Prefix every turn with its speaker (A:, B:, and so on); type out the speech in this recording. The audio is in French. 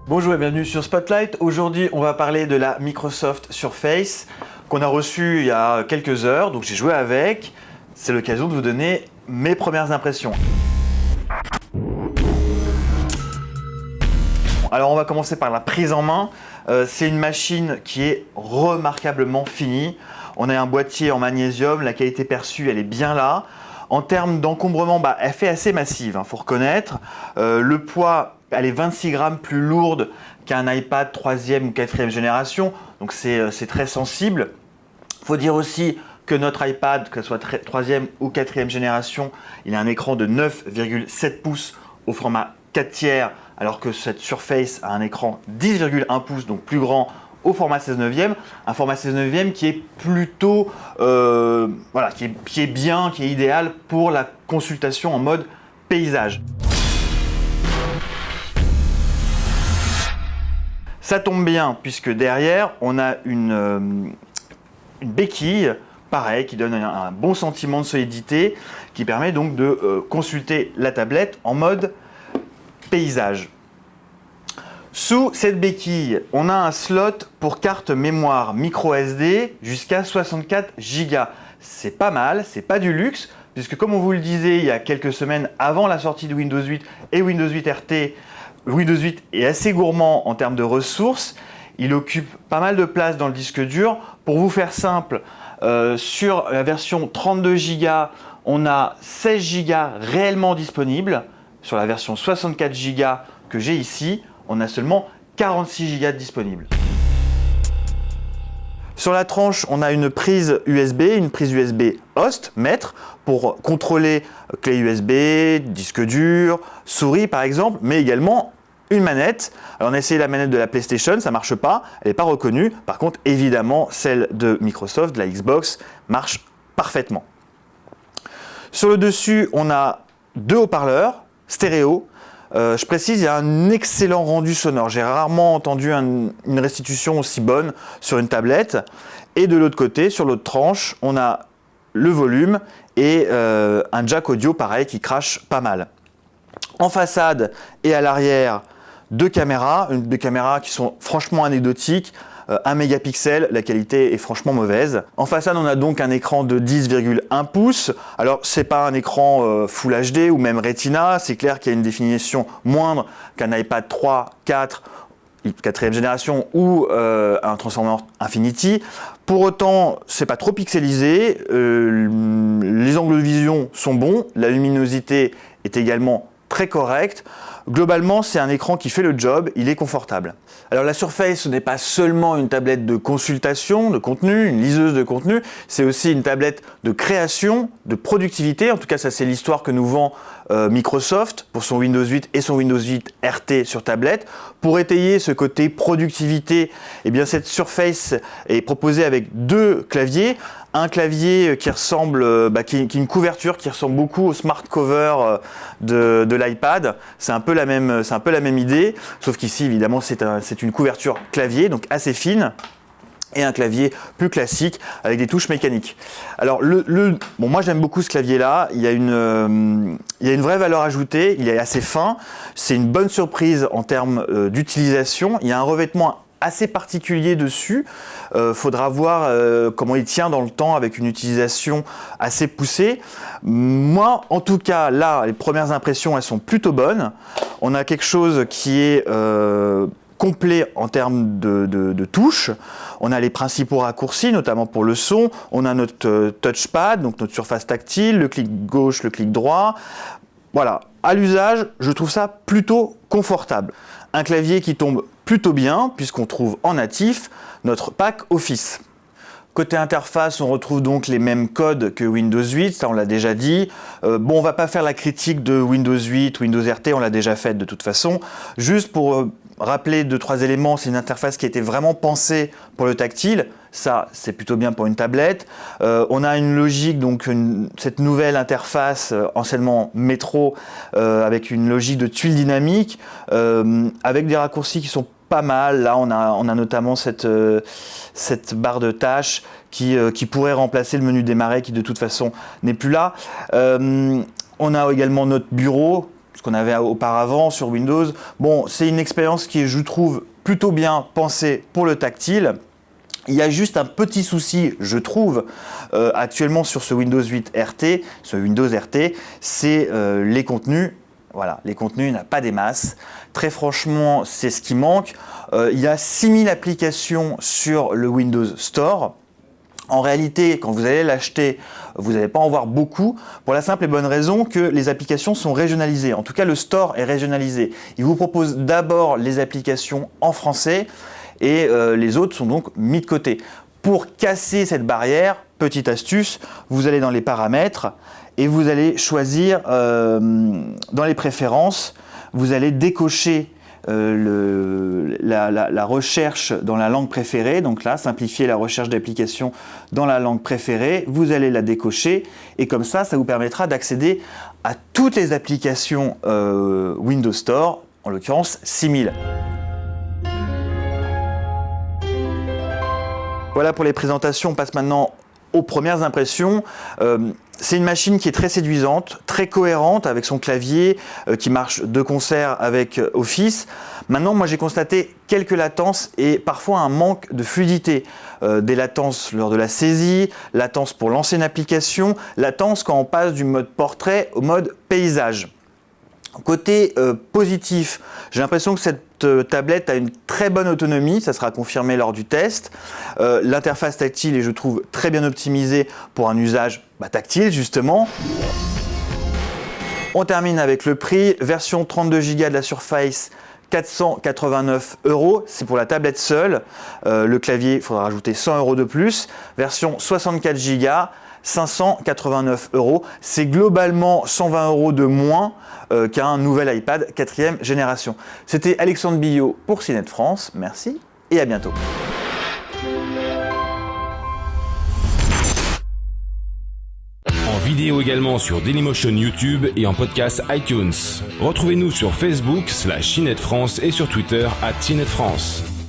A: Bonjour et bienvenue sur Spotlight. Aujourd'hui, on va parler de la Microsoft Surface qu'on a reçue il y a quelques heures. Donc j'ai joué avec. C'est l'occasion de vous donner mes premières impressions. Alors on va commencer par la prise en main. C'est une machine qui est remarquablement finie. On a un boîtier en magnésium, la qualité perçue elle est bien là. En termes d'encombrement, elle fait assez massive, faut reconnaître. Le poids, elle est 26 grammes plus lourde qu'un iPad 3e ou 4e génération, donc c'est très sensible. Il faut dire aussi que notre iPad, que ce soit 3e ou 4e génération, il a un écran de 9,7 pouces au format 4 tiers, alors que cette Surface a un écran 10,1 pouces, donc plus grand, au format 16/9, un format 16/9 qui est plutôt, qui est bien, qui est idéal pour la consultation en mode paysage. Ça tombe bien puisque derrière on a une béquille, pareil, qui donne un bon sentiment de solidité, qui permet donc de consulter la tablette en mode paysage. Sous cette béquille, on a un slot pour carte mémoire micro SD jusqu'à 64 Go. C'est pas mal, c'est pas du luxe, puisque comme on vous le disait il y a quelques semaines avant la sortie de Windows 8 et Windows 8 RT, Windows 8 est assez gourmand en termes de ressources. Il occupe pas mal de place dans le disque dur. Pour vous faire simple, sur la version 32 Go, on a 16 Go réellement disponibles. Sur la version 64 Go que j'ai ici, on a seulement 46 Go disponibles. Sur la tranche, on a une prise USB host, maître, pour contrôler clé USB, disque dur, souris par exemple, mais également une manette. Alors on a essayé la manette de la PlayStation, ça ne marche pas, elle n'est pas reconnue. Par contre, évidemment, celle de Microsoft, de la Xbox, marche parfaitement. Sur le dessus, on a deux haut-parleurs stéréo. Je précise, il y a un excellent rendu sonore. J'ai rarement entendu une restitution aussi bonne sur une tablette. Et de l'autre côté, sur l'autre tranche, on a le volume et un jack audio pareil qui crache pas mal. En façade et à l'arrière, deux caméras qui sont franchement anecdotiques. 1 mégapixel, la qualité est franchement mauvaise. En façade, on a donc un écran de 10,1 pouces. Alors, c'est pas un écran Full HD ou même Retina. C'est clair qu'il y a une définition moindre qu'un iPad 3, 4, 4e génération ou un Transformer Infinity. Pour autant, c'est pas trop pixelisé. Les angles de vision sont bons. La luminosité est également très correcte. Globalement, c'est un écran qui fait le job, il est confortable. Alors la Surface, ce n'est pas seulement une tablette de consultation de contenu, une liseuse de contenu, c'est aussi une tablette de création, de productivité. En tout cas, ça c'est l'histoire que nous vend Microsoft pour son Windows 8 et son Windows 8 RT sur tablette. Pour étayer ce côté productivité, eh bien cette Surface est proposée avec deux claviers. Un clavier qui ressemble, qui est une couverture qui ressemble beaucoup au smart cover de l'iPad. C'est un peu la même idée, sauf qu'ici évidemment c'est une couverture clavier, donc assez fine, et un clavier plus classique avec des touches mécaniques. Alors moi j'aime beaucoup ce clavier-là. Il y a une vraie valeur ajoutée. Il est assez fin. C'est une bonne surprise en termes d'utilisation. Il y a un revêtement assez particulier dessus. Faudra voir comment il tient dans le temps avec une utilisation assez poussée. Moi, en tout cas, là, les premières impressions, elles sont plutôt bonnes. On a quelque chose qui est complet en termes de touches. On a les principaux raccourcis, notamment pour le son. On a notre touchpad, donc notre surface tactile, le clic gauche, le clic droit. Voilà, à l'usage, je trouve ça plutôt confortable. Un clavier qui tombe plutôt bien, puisqu'on trouve en natif notre pack Office. Côté interface, on retrouve donc les mêmes codes que Windows 8, ça on l'a déjà dit. On va pas faire la critique de Windows 8, Windows RT, on l'a déjà faite de toute façon. Juste pour rappeler 2-3 éléments, c'est une interface qui a été vraiment pensée pour le tactile. Ça, c'est plutôt bien pour une tablette. On a une logique, donc cette nouvelle interface anciennement métro, avec une logique de tuile dynamique, avec des raccourcis qui sont pas mal. Là, on a notamment cette barre de tâches qui pourrait remplacer le menu démarrer qui de toute façon n'est plus là. On a également notre bureau ce qu'on avait auparavant sur Windows. Bon, c'est une expérience qui est, je trouve, plutôt bien pensée pour le tactile. Il y a juste un petit souci, je trouve, actuellement sur ce Windows 8 RT, ce Windows RT, c'est les contenus. Voilà, les contenus, il n'y en a pas des masses. Très franchement, c'est ce qui manque. Il y a 6000 applications sur le Windows Store. En réalité, quand vous allez l'acheter, vous n'allez pas en voir beaucoup, pour la simple et bonne raison que les applications sont régionalisées. En tout cas, le store est régionalisé. Il vous propose d'abord les applications en français et les autres sont donc mis de côté. Pour casser cette barrière, petite astuce, vous allez dans les paramètres et vous allez choisir dans les préférences, vous allez décocher la recherche dans la langue préférée. Donc là, simplifier la recherche d'applications dans la langue préférée, vous allez la décocher et comme ça vous permettra d'accéder à toutes les applications Windows Store, en l'occurrence 6000. Voilà pour les présentations, on passe maintenant aux premières impressions. C'est une machine qui est très séduisante, très cohérente avec son clavier qui marche de concert avec Office. Maintenant, moi j'ai constaté quelques latences et parfois un manque de fluidité. Des latences lors de la saisie, latence pour lancer une application, latence quand on passe du mode portrait au mode paysage. Côté positif, j'ai l'impression que cette tablette a une très bonne autonomie, ça sera confirmé lors du test. L'interface tactile est, je trouve, très bien optimisée pour un usage tactile justement. On termine avec le prix, version 32 Go de la Surface, 489 €, c'est pour la tablette seule. Le clavier, il faudra rajouter 100 € de plus. Version 64 Go, 589 €. C'est globalement 120 € de moins qu'un nouvel iPad 4e génération. C'était Alexandre Billot pour CNET France. Merci et à bientôt.
B: En vidéo également sur Dailymotion YouTube et en podcast iTunes. Retrouvez-nous sur Facebook /CNET France et sur Twitter @CNET France.